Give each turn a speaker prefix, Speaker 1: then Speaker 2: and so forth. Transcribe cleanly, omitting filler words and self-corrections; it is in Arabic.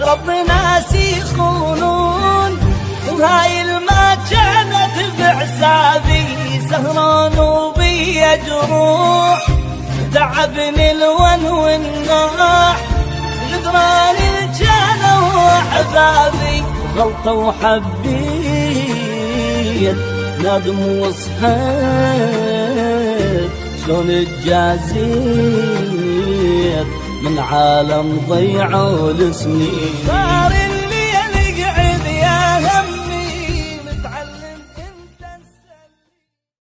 Speaker 1: رب ناس يخونون، وهاي ما كانت بعسابي سهران وبي جروح، تعبني الون والناح غدران الجنة وحبابي، غلطة وحبيت ندم وصحيت، شلون اتجازيت من عالم ضيعوا السنين.